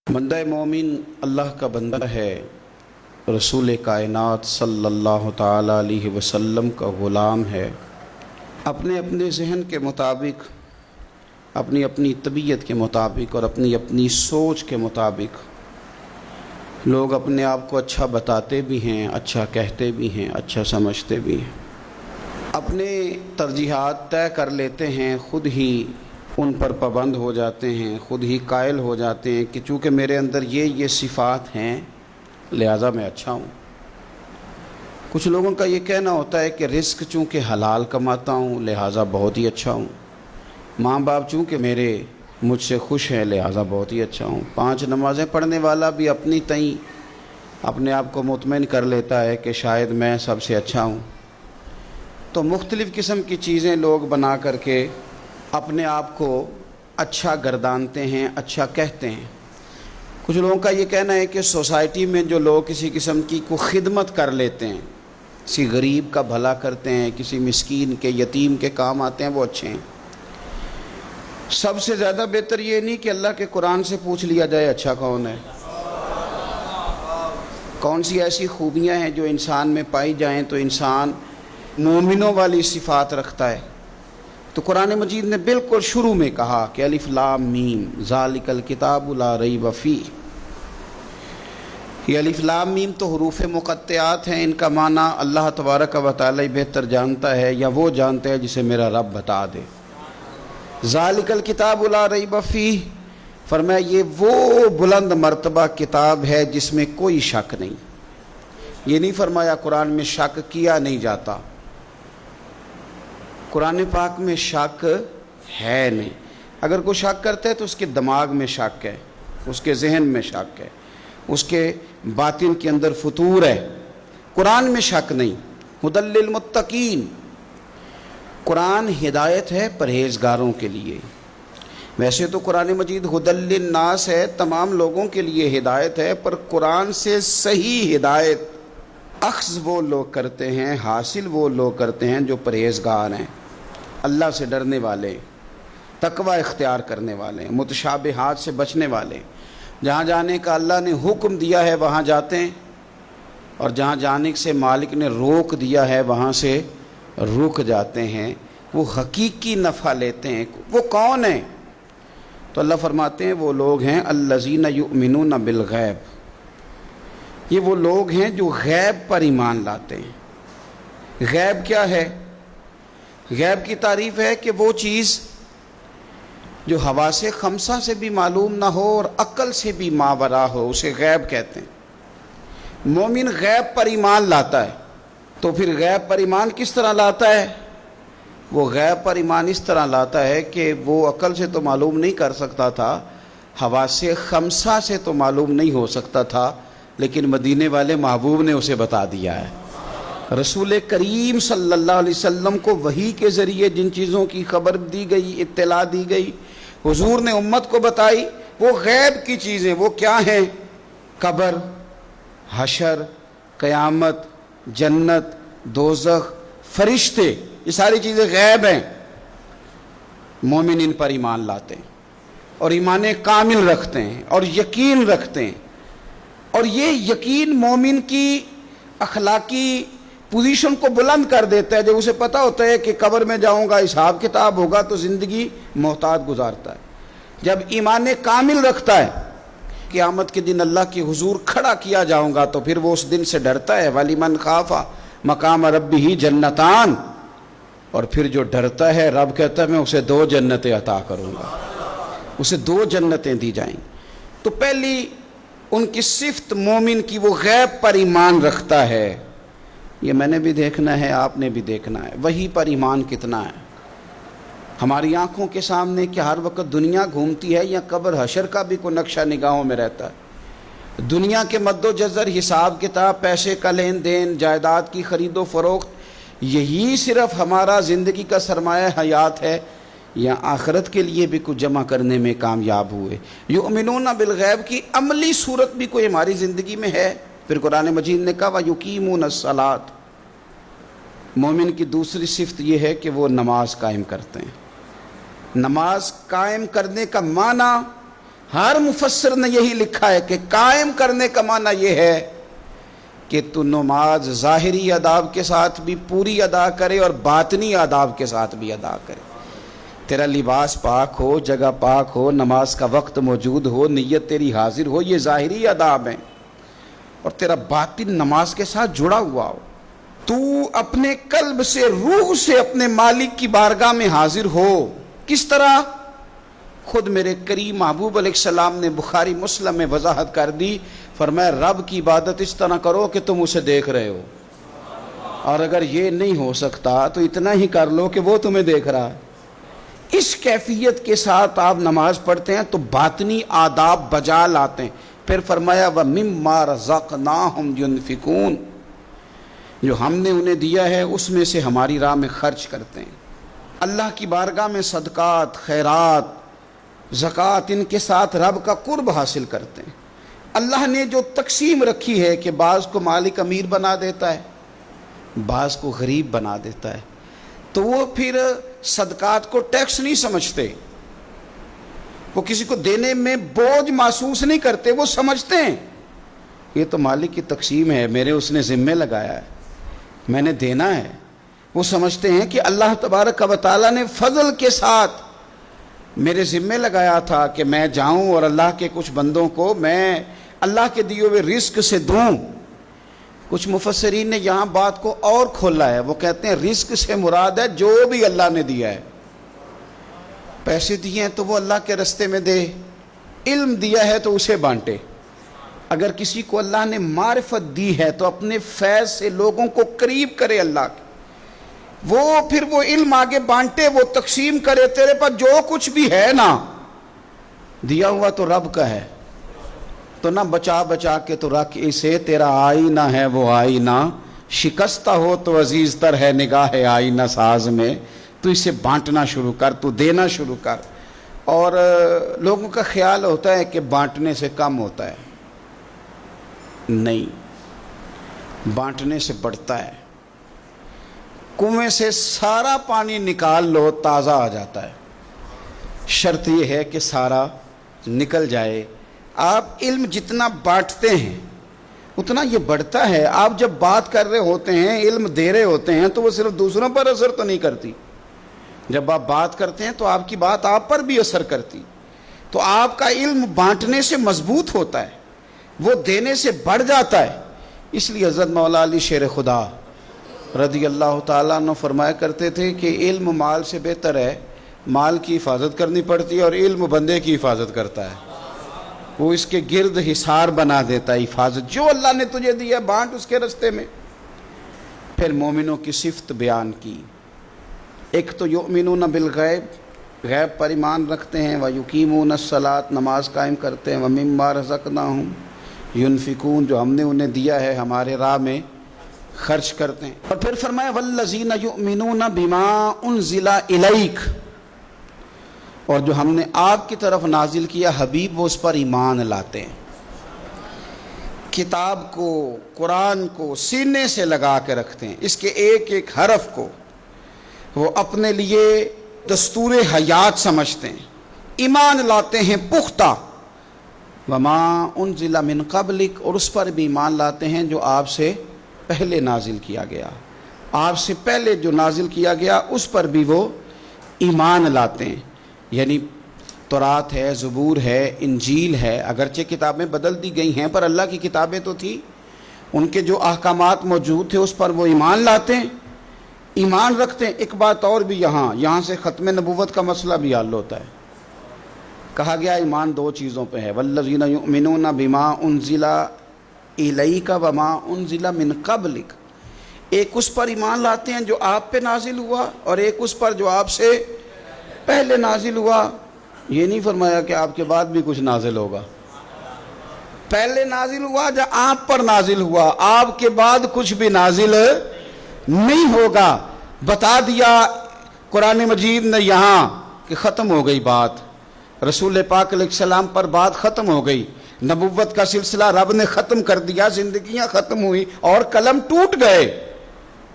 بندہ مومن اللہ کا بندہ ہے، رسول کائنات صلی اللہ تعالیٰ علیہ وسلم کا غلام ہے۔ اپنے اپنے ذہن کے مطابق، اپنی اپنی طبیعت کے مطابق اور اپنی اپنی سوچ کے مطابق لوگ اپنے آپ کو اچھا بتاتے بھی ہیں، اچھا کہتے بھی ہیں، اچھا سمجھتے بھی ہیں، اپنے ترجیحات طے کر لیتے ہیں، خود ہی ان پر پابند ہو جاتے ہیں، خود ہی قائل ہو جاتے ہیں کہ چونکہ میرے اندر یہ صفات ہیں لہٰذا میں اچھا ہوں۔ کچھ لوگوں کا یہ کہنا ہوتا ہے کہ رزق چونکہ حلال کماتا ہوں لہٰذا بہت ہی اچھا ہوں، ماں باپ چونکہ میرے مجھ سے خوش ہیں لہٰذا بہت ہی اچھا ہوں، 5 نمازیں پڑھنے والا بھی اپنی تئیں اپنے آپ کو مطمئن کر لیتا ہے کہ شاید میں سب سے اچھا ہوں۔ تو مختلف قسم کی چیزیں لوگ بنا کر کے اپنے آپ کو اچھا گردانتے ہیں، اچھا کہتے ہیں۔ کچھ لوگوں کا یہ کہنا ہے کہ سوسائٹی میں جو لوگ کسی قسم کی کو خدمت کر لیتے ہیں، کسی غریب کا بھلا کرتے ہیں، کسی مسکین کے یتیم کے کام آتے ہیں، وہ اچھے ہیں۔ سب سے زیادہ بہتر یہ نہیں کہ اللہ کے قرآن سے پوچھ لیا جائے اچھا کون ہے، کون سی ایسی خوبیاں ہیں جو انسان میں پائی جائیں تو انسان مومنوں والی صفات رکھتا ہے۔ تو قرآن مجید نے بالکل شروع میں کہا کہ الف لام میم ذالک الکتاب لا ریب فیہ۔ یہ الف لام میم تو حروف مقطعات ہیں، ان کا معنی اللہ تبارک و تعالی بہتر جانتا ہے یا وہ جانتا ہے جسے میرا رب بتا دے۔ ذالک الکتاب لا ریب فیہ، فرمایا یہ وہ بلند مرتبہ کتاب ہے جس میں کوئی شک نہیں۔ یہ نہیں فرمایا قرآن میں شک کیا نہیں جاتا، قرآن پاک میں شک ہے نہیں۔ اگر کوئی شک کرتا ہے تو اس کے دماغ میں شک ہے، اس کے ذہن میں شک ہے، اس کے باطن کے اندر فطور ہے۔ قرآن میں شک نہیں۔ ھدی للمتقین، قرآن ہدایت ہے پرہیزگاروں کے لیے۔ ویسے تو قرآن مجید ھدی للناس ہے، تمام لوگوں کے لیے ہدایت ہے، پر قرآن سے صحیح ہدایت اخذ وہ لوگ کرتے ہیں، حاصل وہ لوگ کرتے ہیں جو پرہیزگار ہیں، اللہ سے ڈرنے والے، تقوی اختیار کرنے والے، متشابہات سے بچنے والے۔ جہاں جانے کا اللہ نے حکم دیا ہے وہاں جاتے ہیں، اور جہاں جانے سے مالک نے روک دیا ہے وہاں سے رک جاتے ہیں۔ وہ حقیقی نفع لیتے ہیں۔ وہ کون ہیں؟ تو اللہ فرماتے ہیں وہ لوگ ہیں الذین یؤمنون بالغیب، یہ وہ لوگ ہیں جو غیب پر ایمان لاتے ہیں۔ غیب کیا ہے؟ غیب کی تعریف ہے کہ وہ چیز جو حواس خمسہ سے بھی معلوم نہ ہو اور عقل سے بھی ماوراء ہو، اسے غیب کہتے ہیں۔ مومن غیب پر ایمان لاتا ہے۔ تو پھر غیب پر ایمان کس طرح لاتا ہے؟ وہ غیب پر ایمان اس طرح لاتا ہے کہ وہ عقل سے تو معلوم نہیں کر سکتا تھا، حواس خمسہ سے تو معلوم نہیں ہو سکتا تھا، لیکن مدینے والے محبوب نے اسے بتا دیا ہے۔ رسول کریم صلی اللہ علیہ وسلم کو وحی کے ذریعے جن چیزوں کی خبر دی گئی، اطلاع دی گئی، حضور نے امت کو بتائی، وہ غیب کی چیزیں۔ وہ کیا ہیں؟ قبر، حشر، قیامت، جنت، دوزخ، فرشتے، یہ ساری چیزیں غیب ہیں۔ مومن ان پر ایمان لاتے ہیں اور ایمان کامل رکھتے ہیں اور یقین رکھتے ہیں، اور یہ یقین مومن کی اخلاقی پوزیشن کو بلند کر دیتا ہے۔ جب اسے پتہ ہوتا ہے کہ قبر میں جاؤں گا، حساب کتاب ہوگا، تو زندگی محتاط گزارتا ہے۔ جب ایمان کامل رکھتا ہے، قیامت کے دن اللہ کے حضور کھڑا کیا جاؤں گا، تو پھر وہ اس دن سے ڈرتا ہے۔ وَلِمَنْ خَافَ مَقَامَ رَبِّهِ جَنَّتَانِ، اور پھر جو ڈرتا ہے رب کہتا ہے میں اسے 2 جنتیں عطا کروں گا، اسے 2 جنتیں دی جائیں۔ تو پہلی ان کی صفت مومن کی، وہ غیب پر ایمان رکھتا ہے۔ یہ میں نے بھی دیکھنا ہے، آپ نے بھی دیکھنا ہے، وحی پر ایمان کتنا ہے۔ ہماری آنکھوں کے سامنے کہ ہر وقت دنیا گھومتی ہے یا قبر حشر کا بھی کوئی نقشہ نگاہوں میں رہتا ہے؟ دنیا کے مد و جزر، حساب کتاب، پیسے کا لین دین، جائیداد کی خرید و فروخت، یہی صرف ہمارا زندگی کا سرمایہ حیات ہے، یا آخرت کے لیے بھی کچھ جمع کرنے میں کامیاب ہوئے؟ یؤمنون بالغیب کی عملی صورت بھی کوئی ہماری زندگی میں ہے؟ پھر قرآن مجید نے کہا وَيُقِيمُونَ الصَّلَاةَ، مومن کی دوسری صفت یہ ہے کہ وہ نماز قائم کرتے ہیں۔ نماز قائم کرنے کا معنی ہر مفسر نے یہی لکھا ہے کہ قائم کرنے کا معنی یہ ہے کہ تو نماز ظاہری آداب کے ساتھ بھی پوری ادا کرے اور باطنی آداب کے ساتھ بھی ادا کرے. تیرا لباس پاک ہو، جگہ پاک ہو، نماز کا وقت موجود ہو، نیت تیری حاضر ہو، یہ ظاہری آداب ہیں، اور تیرا باطن نماز کے ساتھ جڑا ہوا ہو. تو اپنے قلب سے، روح سے اپنے مالک کی بارگاہ میں حاضر ہو. کس طرح؟ خود میرے کریم محبوب علیہ السلام نے بخاری مسلم میں وضاحت کر دی. فرمایا رب کی عبادت اس طرح کرو کہ تم اسے دیکھ رہے ہو، اور اگر یہ نہیں ہو سکتا تو اتنا ہی کر لو کہ وہ تمہیں دیکھ رہا ہے. اس کیفیت کے ساتھ آپ نماز پڑھتے ہیں تو باطنی آداب بجا لاتے ہیں. پھر فرمایا وَمِمَّا رَزَقْنَاهُمْ يُنْفِقُونَ، جو ہم نے انہیں دیا ہے اس میں سے ہماری راہ میں خرچ کرتے ہیں. اللہ کی بارگاہ میں صدقات، خیرات، زکوٰۃ، ان کے ساتھ رب کا قرب حاصل کرتے ہیں. اللہ نے جو تقسیم رکھی ہے کہ بعض کو مالک امیر بنا دیتا ہے، بعض کو غریب بنا دیتا ہے، تو وہ پھر صدقات کو ٹیکس نہیں سمجھتے، وہ کسی کو دینے میں بوجھ محسوس نہیں کرتے. وہ سمجھتے ہیں یہ تو مالک کی تقسیم ہے، میرے اس نے ذمہ لگایا ہے، میں نے دینا ہے. وہ سمجھتے ہیں کہ اللہ تبارک و تعالیٰ نے فضل کے ساتھ میرے ذمہ لگایا تھا کہ میں جاؤں اور اللہ کے کچھ بندوں کو میں اللہ کے دیے ہوئے رزق سے دوں. کچھ مفسرین نے یہاں بات کو اور کھولا ہے. وہ کہتے ہیں رزق سے مراد ہے جو بھی اللہ نے دیا ہے. پیسے دیے ہیں تو وہ اللہ کے رستے میں دے، علم دیا ہے تو اسے بانٹے. اگر کسی کو اللہ نے معرفت دی ہے تو اپنے فیض سے لوگوں کو قریب کرے اللہ کے، وہ پھر وہ علم آگے بانٹے، وہ تقسیم کرے. تیرے پاس جو کچھ بھی ہے نا دیا ہوا تو رب کا ہے، تو نہ بچا بچا کے تو رکھ اسے. تیرا آئینہ ہے وہ آئینہ، شکستہ ہو تو عزیز تر ہے نگاہ آئینہ ساز میں. تو اسے بانٹنا شروع کر، تو دینا شروع کر. اور لوگوں کا خیال ہوتا ہے کہ بانٹنے سے کم ہوتا ہے، نہیں، بانٹنے سے بڑھتا ہے. کنویں سے سارا پانی نکال لو تازہ آ جاتا ہے، شرط یہ ہے کہ سارا نکل جائے. آپ علم جتنا بانٹتے ہیں اتنا یہ بڑھتا ہے. آپ جب بات کر رہے ہوتے ہیں، علم دے رہے ہوتے ہیں، تو وہ صرف دوسروں پر اثر تو نہیں کرتی. جب آپ بات کرتے ہیں تو آپ کی بات آپ پر بھی اثر کرتی. تو آپ کا علم بانٹنے سے مضبوط ہوتا ہے، وہ دینے سے بڑھ جاتا ہے. اس لیے حضرت مولا علی شیر خدا رضی اللہ تعالیٰ عنہ فرمایا کرتے تھے کہ علم مال سے بہتر ہے. مال کی حفاظت کرنی پڑتی ہے اور علم بندے کی حفاظت کرتا ہے. وہ اس کے گرد حصار بنا دیتا ہے. حفاظت جو اللہ نے تجھے دیا بانٹ اس کے رستے میں. پھر مومنوں کی صفت بیان کی. ایک تو یؤمنون بالغیب، غیب پر ایمان رکھتے ہیں، وَيُقِيمُونَ الصَّلَاةَ، نماز قائم کرتے ہیں، وَمِمَّا رَزَقْنَاهُمْ يُنْفِقُونَ، جو ہم نے انہیں دیا ہے ہمارے راہ میں خرچ کرتے ہیں. اور پھر فرمایا وَالَّذِينَ يُؤْمِنُونَ بِمَا أُنزِلَ إِلَيْكَ، اور جو ہم نے آپ کی طرف نازل کیا حبیب وہ اس پر ایمان لاتے ہیں. کتاب کو، قرآن کو سینے سے لگا کے رکھتے ہیں، اس کے ایک ایک حرف کو وہ اپنے لیے دستور حیات سمجھتے ہیں، ایمان لاتے ہیں پختہ. وما انزل من قبلک، اور اس پر بھی ایمان لاتے ہیں جو آپ سے پہلے نازل کیا گیا. آپ سے پہلے جو نازل کیا گیا اس پر بھی وہ ایمان لاتے ہیں. یعنی تورات ہے، زبور ہے، انجیل ہے، اگرچہ کتابیں بدل دی گئی ہیں پر اللہ کی کتابیں تو تھی، ان کے جو احکامات موجود تھے اس پر وہ ایمان لاتے ہیں، ایمان رکھتے ہیں. ایک بات اور بھی یہاں سے ختم نبوت کا مسئلہ بھی حل ہوتا ہے. کہا گیا ایمان دو چیزوں پہ ہے، والذین یؤمنون بما انزل الیک وما انزل من قبلک. ایک اس پر ایمان لاتے ہیں جو آپ پہ نازل ہوا، اور ایک اس پر جو آپ سے پہلے نازل ہوا. یہ نہیں فرمایا کہ آپ کے بعد بھی کچھ نازل ہوگا. پہلے نازل ہوا جب آپ پر نازل ہوا، آپ کے بعد کچھ بھی نازل نہیں ہوگا. بتا دیا قرآن مجید نے یہاں کہ ختم ہو گئی بات، رسول پاک علیہ السلام پر بات ختم ہو گئی. نبوت کا سلسلہ رب نے ختم کر دیا، زندگیاں ختم ہوئی اور قلم ٹوٹ گئے،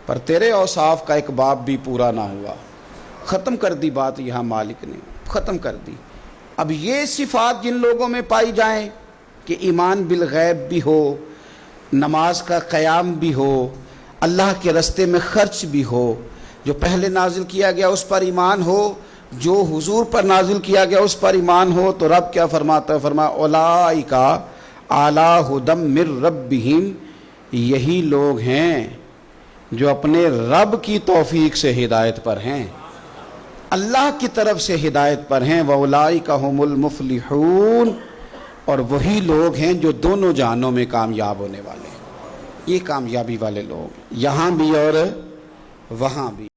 پر تیرے اوصاف کا ایک باب بھی پورا نہ ہوا. ختم کر دی بات، یہاں مالک نے ختم کر دی. اب یہ صفات جن لوگوں میں پائی جائیں کہ ایمان بالغیب بھی ہو، نماز کا قیام بھی ہو، اللہ کے راستے میں خرچ بھی ہو، جو پہلے نازل کیا گیا اس پر ایمان ہو، جو حضور پر نازل کیا گیا اس پر ایمان ہو، تو رب کیا فرماتا ہے؟ فرمایا اولئک علی ھدی من ربہم، یہی لوگ ہیں جو اپنے رب کی توفیق سے ہدایت پر ہیں، اللہ کی طرف سے ہدایت پر ہیں، وَأُولَئِكَ هُمُ الْمُفْلِحُونَ، اور وہی لوگ ہیں جو دونوں جہانوں میں کامیاب ہونے والے ہیں۔ یہ کامیابی والے لوگ یہاں بھی اور وہاں بھی۔